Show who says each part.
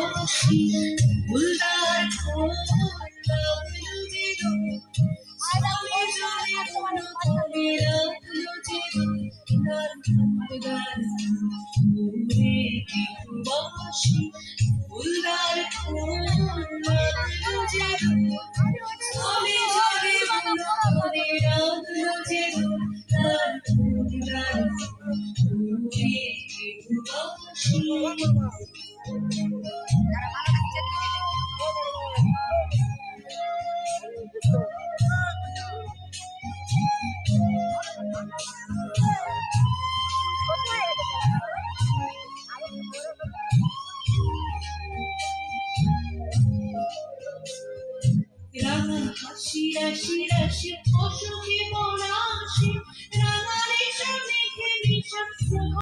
Speaker 1: বাসি ফুলদার ঢোল রাখলো যে স্বামী জলে মন করে রাখলো যে গান ওরে বাসি ফুলদার ঢোল রাখলো যে স্বামী জলে মন করে রাখলো যে রাশি রাশি রাশি অসুখী